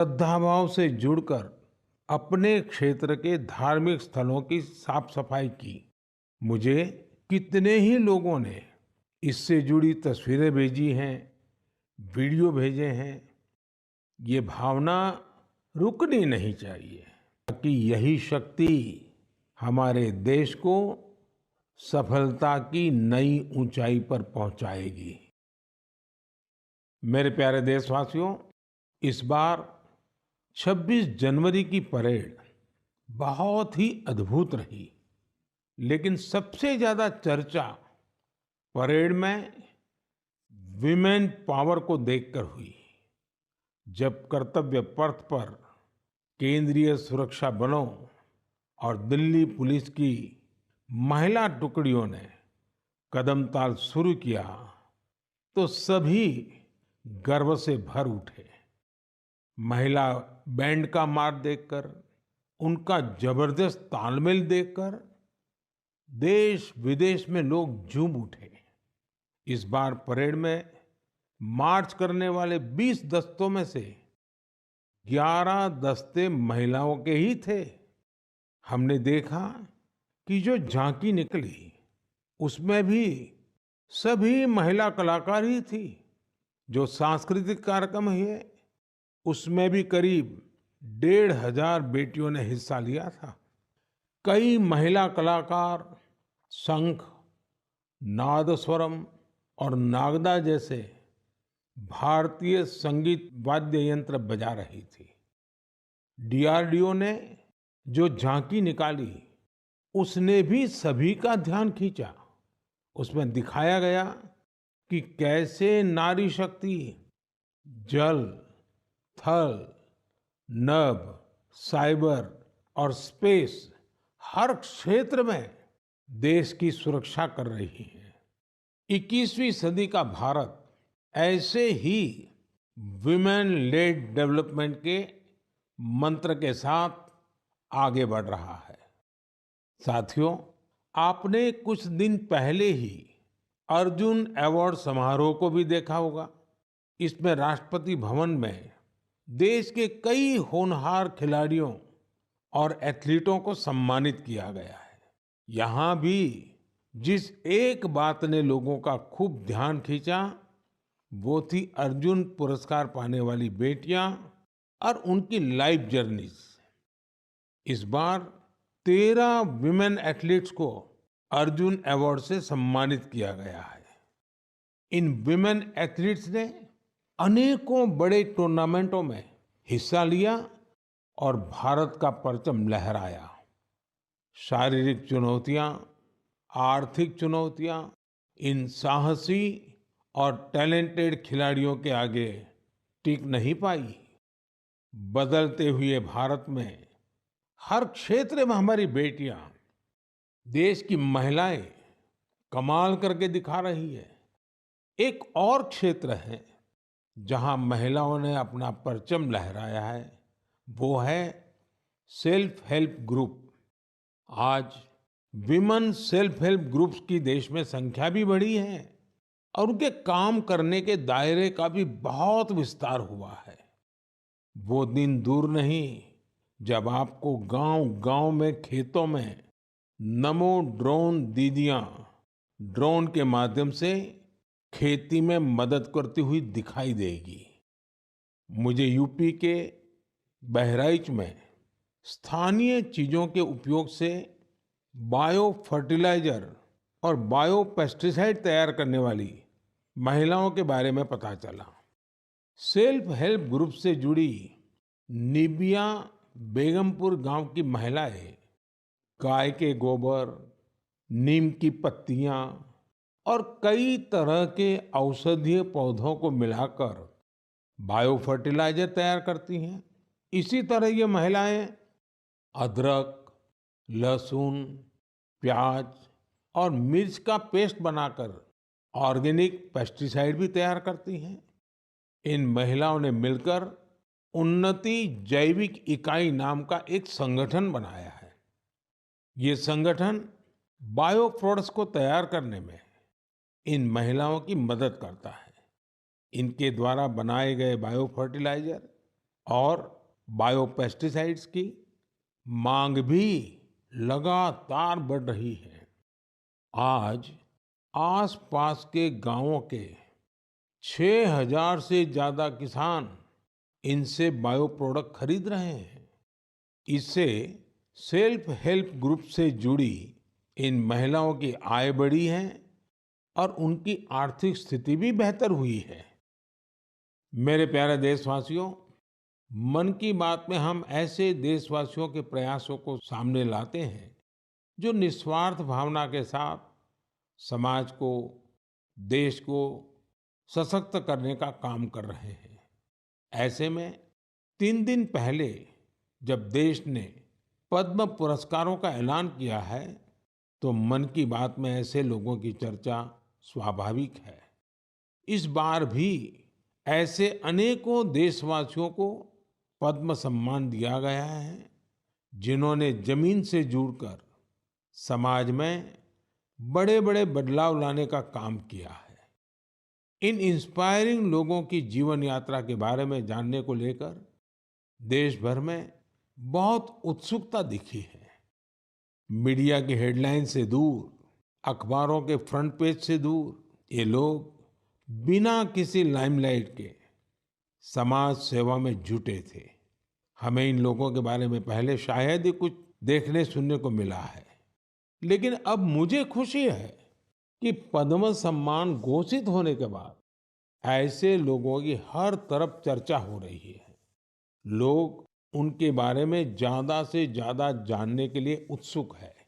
श्रद्धाभाव से जुड़कर अपने क्षेत्र के धार्मिक स्थलों की साफ सफाई की। मुझे कितने ही लोगों ने इससे जुड़ी तस्वीरें भेजी हैं, वीडियो भेजे हैं। ये भावना रुकनी नहीं चाहिए, ताकि यही शक्ति हमारे देश को सफलता की नई ऊंचाई पर पहुंचाएगी। मेरे प्यारे देशवासियों, इस बार 26 जनवरी की परेड बहुत ही अद्भुत रही। लेकिन सबसे ज्यादा चर्चा परेड में विमेन पावर को देखकर हुई। जब कर्तव्य पथ पर केंद्रीय सुरक्षा बलों और दिल्ली पुलिस की महिला टुकड़ियों ने कदमताल शुरू किया, तो सभी गर्व से भर उठे। महिला बैंड का मार्च देखकर, उनका जबरदस्त तालमेल देखकर देश विदेश में लोग झूम उठे। इस बार परेड में मार्च करने वाले 20 दस्तों में से 11 दस्ते महिलाओं के ही थे। हमने देखा कि जो झांकी निकली, उसमें भी सभी महिला कलाकार ही थी। जो सांस्कृतिक कार्यक्रम हुए, उसमें भी करीब 1,500 बेटियों ने हिस्सा लिया था। कई महिला कलाकार शंख, नादस्वरम और नागदा जैसे भारतीय संगीत वाद्य यंत्र बजा रही थी। डीआरडीओ ने जो झांकी निकाली, उसने भी सभी का ध्यान खींचा। उसमें दिखाया गया कि कैसे नारी शक्ति जल, थल, नभ, साइबर और स्पेस हर क्षेत्र में देश की सुरक्षा कर रही है। 21वीं सदी का भारत ऐसे ही विमेन लेड डेवलपमेंट के मंत्र के साथ आगे बढ़ रहा है। साथियों, आपने कुछ दिन पहले ही अर्जुन अवार्ड समारोह को भी देखा होगा। इसमें राष्ट्रपति भवन में देश के कई होनहार खिलाड़ियों और एथलीटों को सम्मानित किया गया है। यहाँ भी जिस एक बात ने लोगों का खूब ध्यान खींचा, वो थी अर्जुन पुरस्कार पाने वाली बेटियां और उनकी लाइफ जर्नीज। इस बार 13 विमेन एथलीट्स को अर्जुन अवार्ड से सम्मानित किया गया है। इन विमेन एथलीट्स ने अनेकों बड़े टूर्नामेंटों में हिस्सा लिया और भारत का परचम लहराया। शारीरिक चुनौतियां, आर्थिक चुनौतियां इन साहसी और टैलेंटेड खिलाड़ियों के आगे टिक नहीं पाई। बदलते हुए भारत में हर क्षेत्र में हमारी बेटियां, देश की महिलाएं कमाल करके दिखा रही है। एक और क्षेत्र है जहां महिलाओं ने अपना परचम लहराया है, वो है सेल्फ हेल्प ग्रुप। आज विमेन सेल्फ हेल्प ग्रुप्स की देश में संख्या भी बढ़ी है और उनके काम करने के दायरे का भी बहुत विस्तार हुआ है। वो दिन दूर नहीं जब आपको गांव-गांव में, खेतों में नमो ड्रोन दीदियां ड्रोन के माध्यम से खेती में मदद करती हुई दिखाई देगी। मुझे यूपी के बहराइच में स्थानीय चीजों के उपयोग से बायो फर्टिलाइजर और बायो पेस्टिसाइड तैयार करने वाली महिलाओं के बारे में पता चला। सेल्फ हेल्प ग्रुप से जुड़ी निबिया बेगमपुर गांव की महिलाएं गाय के गोबर, नीम की पत्तियां और कई तरह के औषधीय पौधों को मिलाकर बायो फर्टिलाइजर तैयार करती हैं। इसी तरह ये महिलाएं अदरक, लहसुन, प्याज और मिर्च का पेस्ट बनाकर ऑर्गेनिक पेस्टिसाइड भी तैयार करती हैं। इन महिलाओं ने मिलकर उन्नति जैविक इकाई नाम का एक संगठन बनाया है। ये संगठन बायो प्रोडक्ट्स को तैयार करने में इन महिलाओं की मदद करता है। इनके द्वारा बनाए गए बायो फर्टिलाइजर और बायोपेस्टिसाइड्स की मांग भी लगातार बढ़ रही है। आज आसपास के गांवों के 6,000 से ज्यादा किसान इनसे बायो प्रोडक्ट खरीद रहे हैं। इससे सेल्फ हेल्प ग्रुप से जुड़ी इन महिलाओं की आय बढ़ी है और उनकी आर्थिक स्थिति भी बेहतर हुई है। मेरे प्यारे देशवासियों, मन की बात में हम ऐसे देशवासियों के प्रयासों को सामने लाते हैं जो निस्वार्थ भावना के साथ समाज को, देश को सशक्त करने का काम कर रहे हैं। ऐसे में 3 दिन पहले जब देश ने पद्म पुरस्कारों का ऐलान किया है, तो मन की बात में ऐसे लोगों की चर्चा स्वाभाविक है। इस बार भी ऐसे अनेकों देशवासियों को पद्म सम्मान दिया गया है, जिन्होंने जमीन से जुड़कर समाज में बड़े-बड़े बदलाव लाने का काम किया है। इन इंस्पायरिंग लोगों की जीवन यात्रा के बारे में जानने को लेकर देश भर में बहुत उत्सुकता दिखी है। मीडिया की हेडलाइन से दूर, अखबारों के फ्रंट पेज से दूर, ये लोग बिना किसी लाइमलाइट के समाज सेवा में जुटे थे। हमें इन लोगों के बारे में पहले शायद ही कुछ देखने सुनने को मिला है, लेकिन अब मुझे खुशी है कि पद्म सम्मान घोषित होने के बाद ऐसे लोगों की हर तरफ चर्चा हो रही है। लोग उनके बारे में ज्यादा से ज्यादा जानने के लिए उत्सुक है।